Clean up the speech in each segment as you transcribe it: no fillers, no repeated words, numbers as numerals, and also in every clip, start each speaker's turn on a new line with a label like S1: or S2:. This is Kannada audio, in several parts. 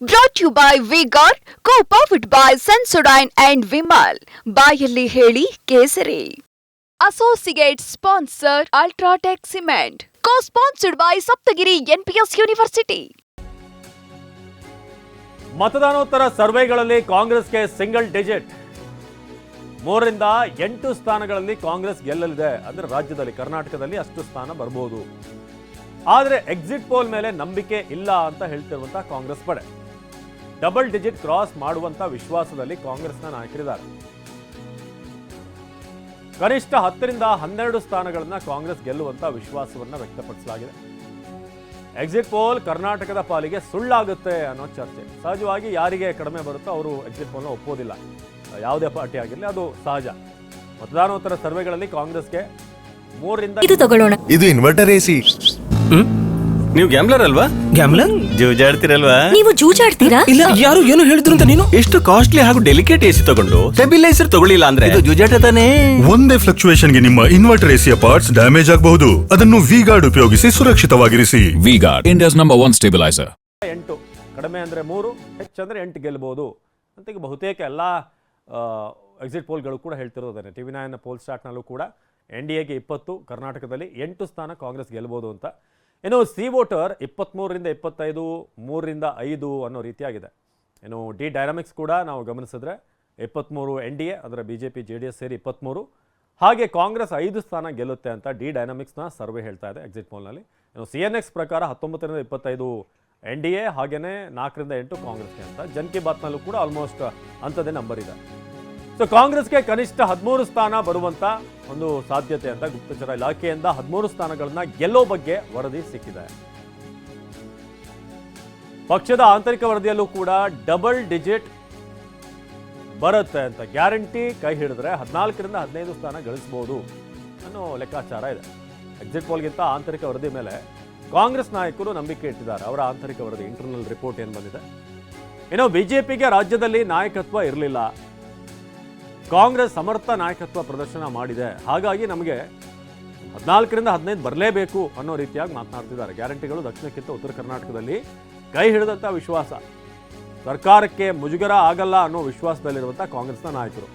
S1: Brought to you by V-Guard, co-powered by Sensodyne and Vimal. ಬಾಯಲ್ಲಿ ಹೇಳಿ ಕೇಸರಿ. Associate sponsor Ultratech Cement. Co-sponsored by Saptagiri NPS University.
S2: ಮತದಾನೋತ್ತರ ಸರ್ವೆಗಳಲ್ಲಿ ಕಾಂಗ್ರೆಸ್ಗೆ ಸಿಂಗಲ್ ಡಿಜಿಟ್ 3ರಿಂದ 8 ಸ್ಥಾನಗಳಲ್ಲಿ ಕಾಂಗ್ರೆಸ್ ಗೆಲ್ಲಲಿದೆ. ಅಂದ್ರೆ ರಾಜ್ಯದಲ್ಲಿ ಕರ್ನಾಟಕದಲ್ಲಿ ಅಷ್ಟು ಸ್ಥಾನ ಬರಬಹುದು. ಆದರೆ ಎಕ್ಸಿಟ್ ಪೋಲ್ ಮೇಲೆ ನಂಬಿಕೆ ಇಲ್ಲ ಅಂತ ಹೇಳ್ತಿರುವಂತ ಕಾಂಗ್ರೆಸ್ ಪಡೆ ಡಬಲ್ ಡಿಜಿಟ್ ಕ್ರಾಸ್ ಮಾಡುವಂತ ವಿಶ್ವಾಸದಲ್ಲಿ ಕಾಂಗ್ರೆಸ್ನ ನಾಯಕರಿದ್ದಾರೆ. ಕನಿಷ್ಠ 10ರಿಂದ 12 ಸ್ಥಾನಗಳನ್ನ ಕಾಂಗ್ರೆಸ್ ಗೆಲ್ಲುವಂತ ವಿಶ್ವಾಸವನ್ನ ವ್ಯಕ್ತಪಡಿಸಲಾಗಿದೆ. ಎಕ್ಸಿಟ್ ಪೋಲ್ ಕರ್ನಾಟಕದ ಪಾಲಿಗೆ ಸುಳ್ಳಾಗುತ್ತೆ ಅನ್ನೋ ಚರ್ಚೆ. ಸಹಜವಾಗಿ ಯಾರಿಗೆ ಕಡಿಮೆ ಬರುತ್ತೋ ಅವರು ಎಕ್ಸಿಟ್ ಪೋಲ್ನ ಒಪ್ಪೋದಿಲ್ಲ, ಯಾವುದೇ ಪಾರ್ಟಿ ಆಗಿರಲಿ, ಅದು ಸಹಜ. ಮತದಾನೋತ್ತರ ಸರ್ವೆಗಳಲ್ಲಿ ಕಾಂಗ್ರೆಸ್ಗೆ 3ರಿಂದ
S3: ಇದು ಇನ್ವರ್ಟರ್ ಎಸಿ.
S4: ನೀವು ಗ್ಯಾಮ್ಲರ್ ಅಲ್ವಾ?
S3: ಗ್ಯಾಮ್ಲರ್
S4: ಜೂಜಾಡ್ತಿರಲ್ವಾ?
S5: ನೀವು ಜೂಜಾಡ್ತೀರಾ?
S4: ಇಲ್ಲ, ಯಾರು ಏನು ಹೇಳಿದ್ರು ಅಂತ ನೀನು ಎಷ್ಟು ಕಾಸ್ಟ್ಲಿ ಹಾಗೂ ಡೆಲಿಕೇಟ್ ಎಸಿ ತಗೊಂಡು ಸ್ಟೆಬಿಲೈಸರ್ ತಗೊಳ್ಳಿಲ್ಲ ಅಂದ್ರೆ ಇದು ಜೂಜಾಟ ತಾನೇ.
S3: ಒಂದೇ ಫ್ಲಕ್ಚುಯೇಷನ್ ಗೆ ನಿಮ್ಮ ಇನ್ವರ್ಟರ್ ಎಸಿಯ ಪಾರ್ಟ್ಸ್ ಡ್ಯಾಮೇಜ್ ಆಗಬಹುದು. ಅದನ್ನು ವಿ-ಗಾರ್ಡ್ ಉಪಯೋಗಿಸಿ ಸುರಕ್ಷಿತವಾಗಿರಿಸಿ.
S6: V-Guard, India's #1 stabilizer.
S2: 8 ಕಡಿಮೆ ಅಂದ್ರೆ 3, ಹೆಚ್ಚಂದ್ರೆ 8 ಗೆಲ್ಲಬಹುದು ಅಂತ ಈಗ ಬಹುತೇಕ ಎಲ್ಲ ಎಕ್ಸಿಟ್ ಪೋಲ್ಗಳು ಕೂಡ ಹೇಳ್ತಿರೋದೇನೆ. TV9 ಪೋಲ್ ಸ್ಟಾರ್ಟ್ನಲ್ಲೂ ಕೂಡ NDAಗೆ 20, ಕರ್ನಾಟಕದಲ್ಲಿ 8 ಸ್ಥಾನ ಕಾಂಗ್ರೆಸ್ ಗೆಲ್ಲಬಹುದು ಅಂತ. ಇನ್ನು ಸಿ ವೋಟರ್ 23ರಿಂದ 25, 3ರಿಂದ 5 ಅನ್ನೋ ರೀತಿಯಾಗಿದೆ. ಇನ್ನು ಡಿ ಡೈನಾಮಿಕ್ಸ್ ಕೂಡ ನಾವು ಗಮನಿಸಿದ್ರೆ 23 NDA, ಅದರ BJP JDS ಸೇರಿ 23, ಹಾಗೆ ಕಾಂಗ್ರೆಸ್ 5 ಸ್ಥಾನ ಗೆಲ್ಲುತ್ತೆ ಅಂತ ಡಿ ಡೈನಾಮಿಕ್ಸ್ನ ಸರ್ವೆ ಹೇಳ್ತಾ ಇದೆ ಎಕ್ಸಿಟ್ ಪೋಲ್ನಲ್ಲಿ. ಇನ್ನು CNX ಪ್ರಕಾರ 19ರಿಂದ 25 NDA, ಹಾಗೆಯೇ 4ರಿಂದ 8 ಕಾಂಗ್ರೆಸ್ಗೆ ಅಂತ. ಜನ್ ಕಿ ಬಾತ್ನಲ್ಲೂ ಕೂಡ ಆಲ್ಮೋಸ್ಟ್ ಅಂಥದ್ದೇ ನಂಬರ್ ಇದೆ. ಸೊ ಕಾಂಗ್ರೆಸ್ಗೆ ಕನಿಷ್ಠ 13 ಸ್ಥಾನ ಬರುವಂತ ಒಂದು ಸಾಧ್ಯತೆ ಅಂತ ಗುಪ್ತಚರ ಇಲಾಖೆಯಿಂದ 13 ಸ್ಥಾನಗಳನ್ನ ಗೆಲ್ಲೋ ಬಗ್ಗೆ ವರದಿ ಸಿಕ್ಕಿದೆ. ಪಕ್ಷದ ಆಂತರಿಕ ವರದಿಯಲ್ಲೂ ಕೂಡ ಡಬಲ್ ಡಿಜಿಟ್ ಬರುತ್ತೆ ಅಂತ ಗ್ಯಾರಂಟಿ ಕೈ ಹಿಡಿದ್ರೆ 14ರಿಂದ 15 ಸ್ಥಾನ ಗಳಿಸಬಹುದು ಅನ್ನೋ ಲೆಕ್ಕಾಚಾರ ಇದೆ. ಎಕ್ಸಿಟ್ ಪೋಲ್ಗಿಂತ ಆಂತರಿಕ ವರದಿ ಮೇಲೆ ಕಾಂಗ್ರೆಸ್ ನಾಯಕರು ನಂಬಿಕೆ ಇಟ್ಟಿದ್ದಾರೆ. ಅವರ ಆಂತರಿಕ ವರದಿ ಇಂಟರ್ನಲ್ ರಿಪೋರ್ಟ್ ಏನು ಬಂದಿದೆ. ಇನ್ನು ಬಿಜೆಪಿಗೆ ರಾಜ್ಯದಲ್ಲಿ ನಾಯಕತ್ವ ಇರಲಿಲ್ಲ, ಕಾಂಗ್ರೆಸ್ ಸಮರ್ಥ ನಾಯಕತ್ವ ಪ್ರದರ್ಶನ ಮಾಡಿದೆ, ಹಾಗಾಗಿ ನಮಗೆ 14ರಿಂದ 15 ಬರಲೇಬೇಕು ಅನ್ನೋ ರೀತಿಯಾಗಿ ಮಾತನಾಡ್ತಿದ್ದಾರೆ. ಗ್ಯಾರಂಟಿಗಳು ದಕ್ಷಿಣಕ್ಕಿಂತ ಉತ್ತರ ಕರ್ನಾಟಕದಲ್ಲಿ ಕೈ ಹಿಡಿದಂಥ ವಿಶ್ವಾಸ, ಸರ್ಕಾರಕ್ಕೆ ಮುಜುಗರ ಆಗಲ್ಲ ಅನ್ನೋ ವಿಶ್ವಾಸದಲ್ಲಿರುವಂಥ ಕಾಂಗ್ರೆಸ್ನ ನಾಯಕರು.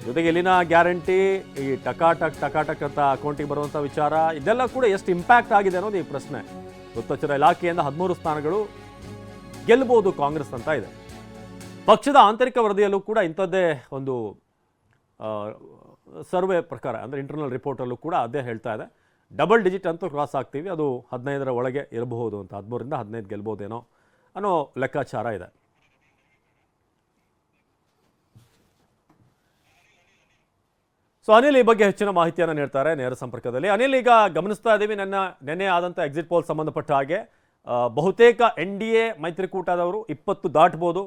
S2: ಜೊತೆಗೆ ಇಲ್ಲಿನ ಗ್ಯಾರಂಟಿ, ಈ ಟಕಾಟಕ್ ಅಂತ ಅಕೌಂಟಿಗೆ ಬರುವಂಥ ವಿಚಾರ, ಇದೆಲ್ಲ ಕೂಡ ಎಷ್ಟು ಇಂಪ್ಯಾಕ್ಟ್ ಆಗಿದೆ ಅನ್ನೋದು ಈ ಪ್ರಶ್ನೆ. ಗುಪ್ತಚರ ಇಲಾಖೆಯಿಂದ 13 ಸ್ಥಾನಗಳು ಗೆಲ್ಲಬಹುದು ಕಾಂಗ್ರೆಸ್ ಅಂತ ಇದೆ. ಪಕ್ಷದ ಆಂತರಿಕ ವರದಿಯಲ್ಲೂ ಕೂಡ ಇಂಥದ್ದೇ ಒಂದು ಸರ್ವೆ ಪ್ರಕಾರ, ಅಂದರೆ ಇಂಟರ್ನಲ್ ರಿಪೋರ್ಟಲ್ಲೂ ಕೂಡ ಅದೇ ಹೇಳ್ತಾ ಇದೆ. ಡಬಲ್ ಡಿಜಿಟ್ ಅಂತೂ ಕ್ರಾಸ್ ಆಗ್ತೀವಿ, ಅದು 15ರ ಒಳಗೆ ಇರಬಹುದು ಅಂತ. 13ರಿಂದ 15 ಗೆಲ್ಬೋದೇನೋ ಅನ್ನೋ ಲೆಕ್ಕಾಚಾರ ಇದೆ. ಸೊ ಅನಿಲ್ ಈ ಬಗ್ಗೆ ಹೆಚ್ಚಿನ ಮಾಹಿತಿಯನ್ನು ನೀಡ್ತಾರೆ ನೇರ ಸಂಪರ್ಕದಲ್ಲಿ. ಅನಿಲ್, ಈಗ ಗಮನಿಸ್ತಾ ಇದ್ದೀವಿ ನೆನ್ನೆ ಆದಂಥ ಎಕ್ಸಿಟ್ ಪೋಲ್ ಸಂಬಂಧಪಟ್ಟ ಹಾಗೆ ಬಹುತೇಕ NDA ಮೈತ್ರಿಕೂಟದವರು 20 ದಾಟ್ಬೋದು,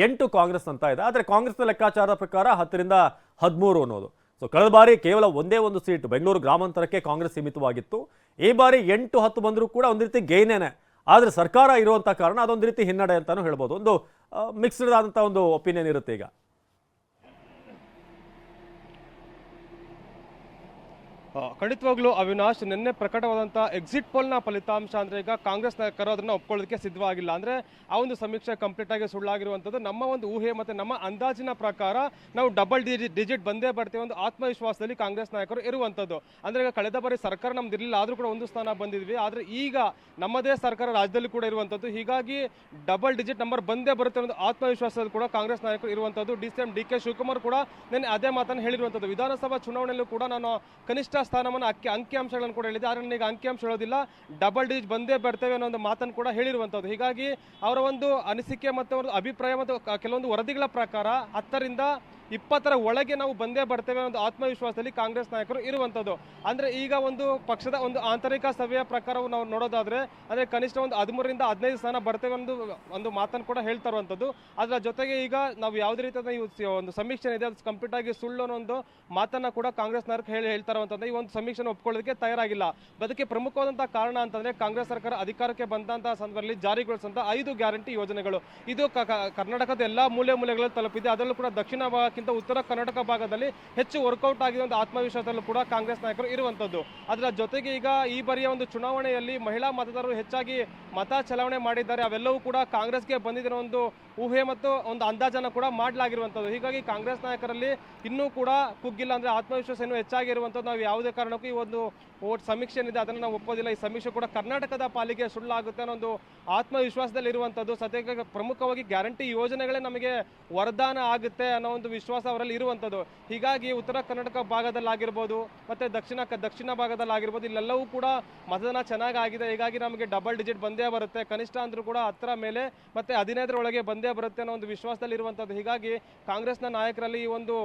S2: 8 ಕಾಂಗ್ರೆಸ್ ಅಂತ ಇದೆ. ಆದರೆ ಕಾಂಗ್ರೆಸ್ನ ಲೆಕ್ಕಾಚಾರದ ಪ್ರಕಾರ 10ರಿಂದ 13 ಅನ್ನೋದು. ಸೊ ಕಳೆದ ಬಾರಿ ಕೇವಲ ಒಂದೇ ಒಂದು ಸೀಟ್ ಬೆಂಗಳೂರು ಗ್ರಾಮಾಂತರಕ್ಕೆ ಕಾಂಗ್ರೆಸ್ ಸೀಮಿತವಾಗಿತ್ತು. ಈ ಬಾರಿ 8-10 ಬಂದರೂ ಕೂಡ ಒಂದು ರೀತಿ ಗೈನೇನೆ. ಆದರೆ ಸರ್ಕಾರ ಇರುವಂಥ ಕಾರಣ ಅದೊಂದು ರೀತಿ ಹಿನ್ನಡೆ ಅಂತಲೂ ಹೇಳ್ಬೋದು. ಒಂದು ಮಿಕ್ಸ್ಡ್ ಆದಂಥ ಒಂದು ಒಪಿನಿಯನ್ ಇರುತ್ತೆ ಈಗ.
S7: ಖಂಡಿತವಾಗ್ಲೂ ಅವಿನಾಶ್, ನಿನ್ನೆ ಪ್ರಕಟವಾದಂಥ ಎಕ್ಸಿಟ್ ಪೋಲ್ನ ಫಲಿತಾಂಶ ಅಂದರೆ ಈಗ ಕಾಂಗ್ರೆಸ್ ನಾಯಕರು ಅದನ್ನು ಒಪ್ಕೊಳ್ಳೋದಕ್ಕೆ ಸಿದ್ಧವಾಗಿಲ್ಲ. ಅಂದರೆ ಆ ಒಂದು ಸಮೀಕ್ಷೆ ಕಂಪ್ಲೀಟ್ ಆಗಿ ಸುಳ್ಳಾಗಿರುವಂಥದ್ದು. ನಮ್ಮ ಒಂದು ಊಹೆ ಮತ್ತು ನಮ್ಮ ಅಂದಾಜಿನ ಪ್ರಕಾರ ನಾವು ಡಬಲ್ ಡಿಜಿಟ್ ಬಂದೇ ಬರ್ತೀವಿ ಒಂದು ಆತ್ಮವಿಶ್ವಾಸದಲ್ಲಿ ಕಾಂಗ್ರೆಸ್ ನಾಯಕರು ಇರುವಂಥದ್ದು. ಅಂದರೆ ಈಗ ಕಳೆದ ಬಾರಿ ಸರ್ಕಾರ ನಮ್ದು ಇರಲಿಲ್ಲ, ಆದರೂ ಕೂಡ 1 ಸ್ಥಾನ ಬಂದಿದ್ವಿ. ಆದರೆ ಈಗ ನಮ್ಮದೇ ಸರ್ಕಾರ ರಾಜ್ಯದಲ್ಲಿ ಕೂಡ ಇರುವಂಥದ್ದು. ಹೀಗಾಗಿ ಡಬಲ್ ಡಿಜಿಟ್ ನಂಬರ್ ಬಂದೇ ಬರುತ್ತೆ ಅನ್ನೋದು ಆತ್ಮವಿಶ್ವಾಸದಲ್ಲಿ ಕೂಡ ಕಾಂಗ್ರೆಸ್ ನಾಯಕರು ಇರುವಂಥದ್ದು. DK ಶಿವಕುಮಾರ್ ಕೂಡ ನಿನ್ನೆ ಅದೇ ಮಾತನ್ನು ಹೇಳಿರುವಂಥದ್ದು. ವಿಧಾನಸಭಾ ಚುನಾವಣೆಯಲ್ಲೂ ಕೂಡ ನಾನು ಕನಿಷ್ಠ ಸ್ಥಾನವನ್ನು ಅಂಕಿಅಂಶಗಳನ್ನು ಕೂಡ ಹೇಳಿದೆ, ಆದರೆ ಈಗ ಅಂಕಿಅಂಶ ಹೇಳೋದಿಲ್ಲ, ಡಬಲ್ ಡಿಜಿಟ್ ಬಂದೇ ಬರ್ತೇವೆ ಅನ್ನೋ ಒಂದು ಮಾತನ್ನು ಕೂಡ ಹೇಳಿರುವಂಥದ್ದು. ಹೀಗಾಗಿ ಅವರ ಒಂದು ಅನಿಸಿಕೆ ಮತ್ತು ಅವರ ಅಭಿಪ್ರಾಯ ಮತ್ತು ಕೆಲವೊಂದು ವರದಿಗಳ ಪ್ರಕಾರ 10ರಿಂದ 20ರ ಒಳಗೆ ನಾವು ಬಂದೇ ಬರ್ತೇವೆ ಅನ್ನೋ ಆತ್ಮವಿಶ್ವಾಸದಲ್ಲಿ ಕಾಂಗ್ರೆಸ್ ನಾಯಕರು ಇರುವಂಥದ್ದು. ಅಂದರೆ ಈಗ ಒಂದು ಪಕ್ಷದ ಒಂದು ಆಂತರಿಕ ಸಭೆಯ ಪ್ರಕಾರ ನಾವು ನೋಡೋದಾದ್ರೆ ಅಂದರೆ ಕನಿಷ್ಠ ಒಂದು 13ರಿಂದ 15 ಸ್ಥಾನ ಬರ್ತೇವೆ ಅನ್ನೋದು ಒಂದು ಮಾತನ್ನು ಕೂಡ ಹೇಳ್ತಾ ಇರುವಂಥದ್ದು. ಅದರ ಜೊತೆಗೆ ಈಗ ನಾವು ಯಾವುದೇ ರೀತಿಯ ಒಂದು ಸಮೀಕ್ಷೆ ಇದೆ, ಅದು ಕಂಪ್ಲೀಟ್ ಆಗಿ ಸುಳ್ಳು ಅನ್ನೋ ಒಂದು ಮಾತನ್ನು ಕೂಡ ಕಾಂಗ್ರೆಸ್ ನಾಯಕರು ಹೇಳ್ತಾ ಇರುವಂಥದ್ದು. ಈ ಒಂದು ಸಮೀಕ್ಷೆನ ಒಪ್ಕೊಳ್ಳೋದಕ್ಕೆ ತಯಾರಾಗಿಲ್ಲ. ಅದಕ್ಕೆ ಪ್ರಮುಖವಾದಂಥ ಕಾರಣ ಅಂತಂದರೆ ಕಾಂಗ್ರೆಸ್ ಸರ್ಕಾರ ಅಧಿಕಾರಕ್ಕೆ ಬಂದಂಥ ಸಂದರ್ಭದಲ್ಲಿ ಜಾರಿಗೊಳಿಸಿದಂಥ 5 ಗ್ಯಾರಂಟಿ ಯೋಜನೆಗಳು. ಇದು ಕರ್ನಾಟಕದ ಎಲ್ಲ ಮೂಲೆಗಳಲ್ಲಿ ತಲುಪಿದೆ. ಅದರಲ್ಲೂ ಕೂಡ ದಕ್ಷಿಣ ಭಾಗಕ್ಕಿಂತ ಭಾಗಕ್ಕಿಂತ ಉತ್ತರ ಕರ್ನಾಟಕ ಭಾಗದಲ್ಲಿ ಹೆಚ್ಚು ವರ್ಕೌಟ್ ಆಗಿದೆ ಒಂದು ಆತ್ಮವಿಶ್ವಾಸದಲ್ಲೂ ಕೂಡ ಕಾಂಗ್ರೆಸ್ ನಾಯಕರು ಇರುವಂಥದ್ದು. ಅದರ ಜೊತೆಗೆ ಈಗ ಈ ಬಾರಿಯ ಒಂದು ಚುನಾವಣೆಯಲ್ಲಿ ಮಹಿಳಾ ಮತದಾರರು ಹೆಚ್ಚಾಗಿ ಮತ ಚಲಾವಣೆ ಮಾಡಿದ್ದಾರೆ. ಅವೆಲ್ಲವೂ ಕೂಡ ಕಾಂಗ್ರೆಸ್ಗೆ ಬಂದಿದ್ದ ಒಂದು ಊಹೆ ಮತ್ತು ಒಂದು ಅಂದಾಜನ್ನು ಕೂಡ ಮಾಡಲಾಗಿರುವಂಥದ್ದು. ಹೀಗಾಗಿ ಕಾಂಗ್ರೆಸ್ ನಾಯಕರಲ್ಲಿ ಇನ್ನೂ ಕೂಡ ಕುಗ್ಗಿಲ್ಲ, ಅಂದರೆ ಆತ್ಮವಿಶ್ವಾಸ ಇನ್ನೂ ಹೆಚ್ಚಾಗಿರುವಂಥದ್ದು. ನಾವು ಯಾವುದೇ ಕಾರಣಕ್ಕೂ ಈ ಒಂದು ವೋಟ್ ಸಮೀಕ್ಷೆ ಏನಿದೆ ಅದನ್ನು ನಾವು ಒಪ್ಪೋದಿಲ್ಲ. ಈ ಸಮೀಕ್ಷೆ ಕೂಡ ಕರ್ನಾಟಕದ ಪಾಲಿಗೆ ಸುಳ್ಳಾಗುತ್ತೆ ಅನ್ನೋ ಒಂದು ಆತ್ಮವಿಶ್ವಾಸದಲ್ಲಿ ಇರುವಂಥದ್ದು. ಸದ್ಯಕ್ಕೆ ಪ್ರಮುಖವಾಗಿ ಗ್ಯಾರಂಟಿ ಯೋಜನೆಗಳೇ ನಮಗೆ ವರದಾನ ಆಗುತ್ತೆ ಅನ್ನೋ ಒಂದು ವಿಶ್ವಾಸ ಅವರಲ್ಲಿ ಇರುವಂಥದ್ದು. ಹೀಗಾಗಿ ಉತ್ತರ ಕರ್ನಾಟಕ ಭಾಗದಲ್ಲಾಗಿರ್ಬೋದು ಮತ್ತು ದಕ್ಷಿಣ ಭಾಗದಲ್ಲಾಗಿರ್ಬೋದು, ಇಲ್ಲೆಲ್ಲವೂ ಕೂಡ ಮತದಾನ ಚೆನ್ನಾಗಿದೆ. ಹೀಗಾಗಿ ನಮಗೆ ಡಬಲ್ ಡಿಜಿಟ್ ಬಂದೇ ಬರುತ್ತೆ, ಕನಿಷ್ಠ ಅಂದರೂ ಕೂಡ 10 ಮೇಲೆ ಮತ್ತು 15 ಒಳಗೆ ಬಂದೇ ಬರುತ್ತೆ ಅನ್ನೋ ಒಂದು ವಿಶ್ವಾಸದಲ್ಲಿ ಇರುವಂಥದ್ದು. ಹೀಗಾಗಿ ಕಾಂಗ್ರೆಸ್ನ ನಾಯಕರಲ್ಲಿ ಈ ಒಂದು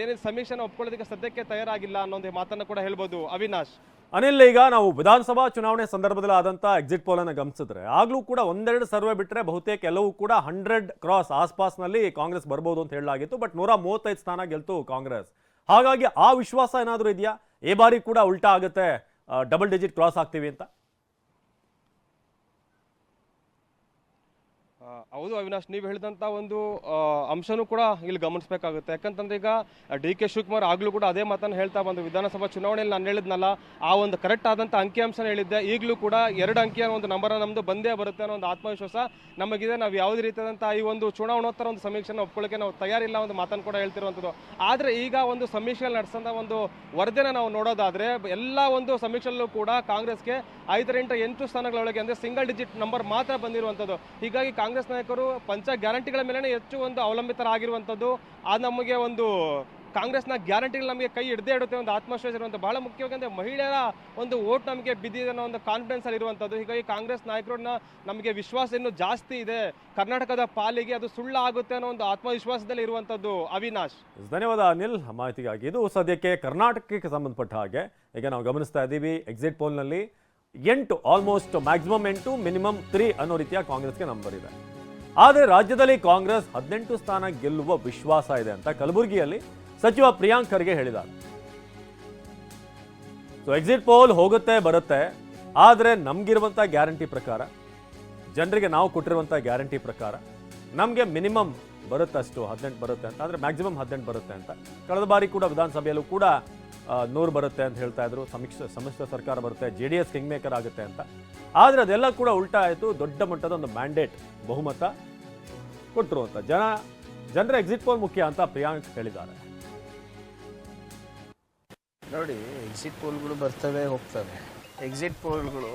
S7: ಏನಿದೆ ಸಮೀಕ್ಷೆನ ಒಪ್ಕೊಳ್ಳೋದಕ್ಕೆ ಸದ್ಯಕ್ಕೆ ತಯಾರಾಗಿಲ್ಲ ಅನ್ನೋ ಒಂದು ಮಾತನ್ನು ಕೂಡ ಹೇಳ್ಬೋದು. ಅವಿನಾಶ್.
S2: ಅನಿಲ್, ಈಗ ನಾವು ವಿಧಾನಸಭಾ ಚುನಾವಣೆ ಸಂದರ್ಭದಲ್ಲಿ ಆದಂಥ ಎಕ್ಸಿಟ್ ಪೋಲ್ ಅನ್ನು ಗಮನಿಸಿದ್ರೆ ಆಗ್ಲೂ ಕೂಡ ಒಂದೆರಡು ಸರ್ವೆ ಬಿಟ್ಟರೆ ಬಹುತೇಕ ಎಲ್ಲವೂ ಕೂಡ 100 ಕ್ರಾಸ್ ಆಸ್ಪಾಸ್ನಲ್ಲಿ ಕಾಂಗ್ರೆಸ್ ಬರ್ಬೋದು ಅಂತ ಹೇಳಲಾಗಿತ್ತು. ಬಟ್ 135 ಸ್ಥಾನ ಗೆಲ್ತು ಕಾಂಗ್ರೆಸ್. ಹಾಗಾಗಿ ಆ ವಿಶ್ವಾಸ ಏನಾದರೂ ಇದೆಯಾ ಈ ಬಾರಿ ಕೂಡ ಉಲ್ಟಾ ಆಗುತ್ತೆ, ಡಬಲ್ ಡಿಜಿಟ್ ಕ್ರಾಸ್ ಆಗ್ತೀವಿ ಅಂತ?
S7: ಹೌದು ಅವಿನಾಶ್, ನೀವು ಹೇಳಿದಂಥ ಒಂದು ಅಂಶನೂ ಕೂಡ ಇಲ್ಲಿ ಗಮನಿಸಬೇಕಾಗುತ್ತೆ. ಯಾಕಂತಂದ್ರೆ ಈಗ ಡಿ.ಕೆ. ಶಿವಕುಮಾರ್ ಆಗಲೂ ಕೂಡ ಅದೇ ಮಾತನ್ನು ಹೇಳ್ತಾ ಬಂದು ವಿಧಾನಸಭಾ ಚುನಾವಣೆಯಲ್ಲಿ ನಾನು ಹೇಳಿದ್ನಲ್ಲ, ಆ ಒಂದು ಕರೆಕ್ಟ್ ಆದಂಥ ಅಂಕಿಅಂಶನ ಹೇಳಿದ್ದೆ. ಈಗಲೂ ಕೂಡ 2 ಅಂಕಿಯ ಒಂದು ನಂಬರ್ ನಮ್ಮದು ಬಂದೇ ಬರುತ್ತೆ ಅನ್ನೋ ಒಂದು ಆತ್ಮವಿಶ್ವಾಸ ನಮಗಿದೆ. ನಾವು ಯಾವುದೇ ರೀತಿಯಾದಂಥ ಈ ಒಂದು ಚುನಾವಣೋತ್ತರ ಒಂದು ಸಮೀಕ್ಷೆನ ಒಪ್ಕೊಳ್ಳೋಕೆ ನಾವು ತಯಾರಿಲ್ಲ ಒಂದು ಮಾತನ್ನು ಕೂಡ ಹೇಳ್ತಿರುವಂಥದ್ದು. ಆದರೆ ಈಗ ಒಂದು ಸಮೀಕ್ಷೆ ನಡೆಸೋಂಥ ಒಂದು ವರದಿನ ನಾವು ನೋಡೋದಾದರೆ ಎಲ್ಲ ಒಂದು ಸಮೀಕ್ಷೆಯಲ್ಲೂ ಕೂಡ ಕಾಂಗ್ರೆಸ್ಗೆ 5ರಿಂದ 8 ಸ್ಥಾನಗಳೊಳಗೆ ಅಂದರೆ ಸಿಂಗಲ್ ಡಿಜಿಟ್ ನಂಬರ್ ಮಾತ್ರ ಬಂದಿರುವಂಥದ್ದು. ಹೀಗಾಗಿ ಕಾಂಗ್ರೆಸ್ ನಾಯಕರು ಪಂಚ ಗ್ಯಾರಂಟಿಗಳ ಮೇಲೆ ಹೆಚ್ಚು ಒಂದು ಅವಲಂಬಿತರಾಗಿರುವಂಥದ್ದು. ಅದು ನಮಗೆ ಒಂದು ಕಾಂಗ್ರೆಸ್ನ ಗ್ಯಾರಂಟಿಗಳು ನಮಗೆ ಕೈ ಹಿಡ್ದೇ ಇಡುತ್ತೆ ಒಂದು ಆತ್ಮವಿಶ್ವಾಸ ಇರುವಂಥ. ಬಹಳ ಮುಖ್ಯವಾಗಿ ಅಂದರೆ ಮಹಿಳೆಯರ ಒಂದು ವೋಟ್ ನಮಗೆ ಬಿದ್ದಿದೆ ಅನ್ನೋ ಒಂದು ಕಾನ್ಫಿಡೆನ್ಸ್ ಅಲ್ಲಿ ಇರುವಂಥದ್ದು. ಹೀಗಾಗಿ ಕಾಂಗ್ರೆಸ್ ನಾಯಕರನ್ನ ನಮಗೆ ವಿಶ್ವಾಸ ಇನ್ನೂ ಜಾಸ್ತಿ ಇದೆ, ಕರ್ನಾಟಕದ ಪಾಲಿಗೆ ಅದು ಸುಳ್ಳಾಗುತ್ತೆ ಅನ್ನೋ ಒಂದು ಆತ್ಮವಿಶ್ವಾಸದಲ್ಲಿ ಇರುವಂಥದ್ದು. ಅವಿನಾಶ್.
S2: ಧನ್ಯವಾದ ಅನಿಲ್ ಮಾಹಿತಿಗಾಗಿ. ಇದು ಸದ್ಯಕ್ಕೆ ಕರ್ನಾಟಕಕ್ಕೆ ಸಂಬಂಧಪಟ್ಟ ಹಾಗೆ ಈಗ ನಾವು ಗಮನಿಸ್ತಾ ಇದ್ದೀವಿ. ಎಕ್ಸಿಟ್ ಪೋಲ್ನಲ್ಲಿ 8 ಆಲ್ಮೋಸ್ಟ್ ಮ್ಯಾಕ್ಸಿಮಮ್ 8 ಮಿನಿಮಮ್ 3 ಅನ್ನೋ ರೀತಿಯ ಕಾಂಗ್ರೆಸ್ಗೆ ನಂಬರ್ ಇದೆ. ಆದರೆ ರಾಜ್ಯದಲ್ಲಿ ಕಾಂಗ್ರೆಸ್ 18 ಸ್ಥಾನ ಗೆಲ್ಲುವ ವಿಶ್ವಾಸ ಇದೆ ಅಂತ ಕಲಬುರಗಿಯಲ್ಲಿ ಸಚಿವ ಪ್ರಿಯಾಂಕ್ ಖರ್ಗೆ ಹೇಳಿದ್ದಾರೆ. ಸೊ ಎಕ್ಸಿಟ್ ಪೋಲ್ ಹೋಗುತ್ತೆ ಬರುತ್ತೆ, ಆದರೆ ನಮ್ಗಿರುವಂಥ ಗ್ಯಾರಂಟಿ ಪ್ರಕಾರ, ಜನರಿಗೆ ನಾವು ಕೊಟ್ಟಿರುವಂಥ ಗ್ಯಾರಂಟಿ ಪ್ರಕಾರ ನಮಗೆ ಮಿನಿಮಮ್ ಬರುತ್ತೆ ಅಷ್ಟು 18 ಬರುತ್ತೆ ಅಂತ, ಅಂದರೆ ಮ್ಯಾಕ್ಸಿಮಮ್ 18 ಬರುತ್ತೆ ಅಂತ. ಕಳೆದ ಬಾರಿ ಕೂಡ ವಿಧಾನಸಭೆಯಲ್ಲೂ ಕೂಡ 100 ಬರುತ್ತೆ ಅಂತ ಹೇಳ್ತಾ ಇದ್ರು. ಸಮ್ಮಿಶ್ರ ಸರ್ಕಾರ ಬರುತ್ತೆ, JDS ಕಿಂಗ್ ಮೇಕರ್ ಆಗುತ್ತೆ ಅಂತ. ಆದರೆ ಅದೆಲ್ಲ ಕೂಡ ಉಲ್ಟಾ ಆಯಿತು. ದೊಡ್ಡ ಮಟ್ಟದ ಒಂದು ಮ್ಯಾಂಡೇಟ್ ಬಹುಮತ ಕೊಟ್ಟರು ಅಂತ ಜನರ ಎಕ್ಸಿಟ್ ಪೋಲ್ ಮುಖ್ಯ ಅಂತ ಪ್ರಿಯಾಂಕ್ ಹೇಳಿದ್ದಾರೆ.
S5: ನೋಡಿ, ಎಕ್ಸಿಟ್ ಪೋಲ್ಗಳು ಬರ್ತವೆ ಹೋಗ್ತವೆ. ಎಕ್ಸಿಟ್ ಪೋಲ್ಗಳು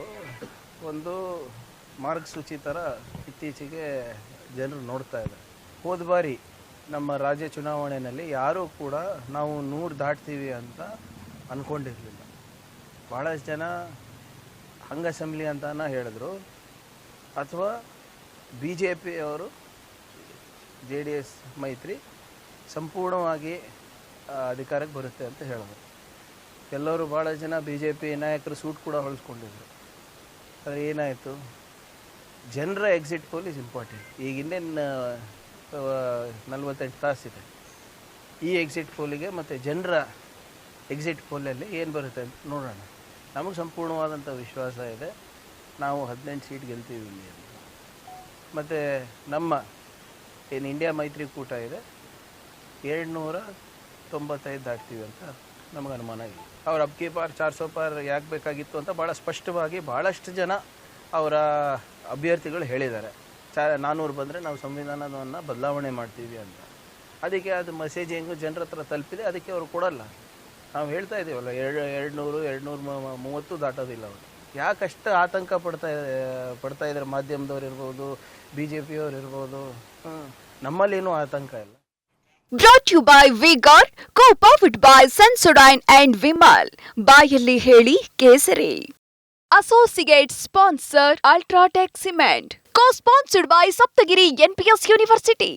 S5: ಒಂದು ಮಾರ್ಗಸೂಚಿ ಥರ ಇತ್ತೀಚೆಗೆ ಜನರು ನೋಡ್ತಾ ಇದ್ದಾರೆ. ಹೋದ ಬಾರಿ ನಮ್ಮ ರಾಜ್ಯ ಚುನಾವಣೆಯಲ್ಲಿ ಯಾರೂ ಕೂಡ ನಾವು 100 ದಾಟ್ತೀವಿ ಅಂತ ಅಂದ್ಕೊಂಡಿರಲಿಲ್ಲ. ಭಾಳಷ್ಟು ಜನ ಹಂಗ ಅಸೆಂಬ್ಲಿ ಅಂತಾನ ಹೇಳಿದ್ರು, ಅಥವಾ BJP ಅವರು JDS ಮೈತ್ರಿ ಸಂಪೂರ್ಣವಾಗಿ ಅಧಿಕಾರಕ್ಕೆ ಬರುತ್ತೆ ಅಂತ ಹೇಳಿದ್ರು. ಎಲ್ಲರೂ ಭಾಳ ಜನ BJP ನಾಯಕರು ಸೂಟ್ ಕೂಡ ಹೊಲಿಸ್ಕೊಂಡಿದ್ರು. ಆದರೆ ಏನಾಯಿತು, ಜನರ ಎಕ್ಸಿಟ್ ಪೋಲ್ ಇಸ್ ಇಂಪಾರ್ಟೆಂಟ್. ಈಗ ಇನ್ನೇನು 48 ತಾಸಿದೆ. ಈ ಎಕ್ಸಿಟ್ ಪೋಲಿಗೆ ಮತ್ತು ಜನರ ಎಕ್ಸಿಟ್ ಪೋಲಲ್ಲಿ ಏನು ಬರುತ್ತೆ ಅಂತ ನೋಡೋಣ. ನಮಗೆ ಸಂಪೂರ್ಣವಾದಂಥ ವಿಶ್ವಾಸ ಇದೆ, ನಾವು 18 ಸೀಟ್ ಗೆಲ್ತೀವಿ ಇಲ್ಲಿ ಅಂತ. ಮತ್ತು ನಮ್ಮ ಏನು ಇಂಡಿಯಾ ಮೈತ್ರಿಕೂಟ ಇದೆ 295 ದಾಟ್ತೀವಿ ಅಂತ ನಮಗೆ ಅನುಮಾನ ಇದೆ. ಅವ್ರು ಅಬ್ಕಿ ಪಾರ್ 400 ಪಾರ್ ಯಾಕೆ ಬೇಕಾಗಿತ್ತು ಅಂತ ಭಾಳ ಸ್ಪಷ್ಟವಾಗಿ ಭಾಳಷ್ಟು ಜನ ಅವರ ಅಭ್ಯರ್ಥಿಗಳು ಹೇಳಿದ್ದಾರೆ. 400 ಬಂದರೆ ನಾವು ಸಂವಿಧಾನವನ್ನು ಬದಲಾವಣೆ ಮಾಡ್ತೀವಿ ಅಂತ. ಅದಕ್ಕೆ ಅದು ಮೆಸೇಜಿಂಗು ಜನರ ಹತ್ರ ತಲುಪಿದೆ, ಅದಕ್ಕೆ ಅವರು ಕೊಡಲ್ಲ. ನಾವು ಹೇಳ್ತಾ ಇದ್ದೀವಲ್ಲ 200 230 ದಾಟೋದಿಲ್ಲ ಅವರು. ಯಾಕಷ್ಟು ಆತಂಕ ಪಡ್ತಾ ಇದ್ದಾರೆ ಮಾಧ್ಯಮದವ್ರು ಇರ್ಬೋದು, BJP ಅವ್ರು ಇರ್ಬೋದು. ನಮ್ಮಲ್ಲೇನೂ ಆತಂಕ ಇಲ್ಲ.
S1: Brought to you by V-Guard, co-powered by Sensodyne and Vimal. ಬಾಯಲ್ಲಿ ಹೇಳಿ ಕೇಸರಿ. Associate sponsor Ultratech Cement. Co-sponsored by Saptagiri NPS University.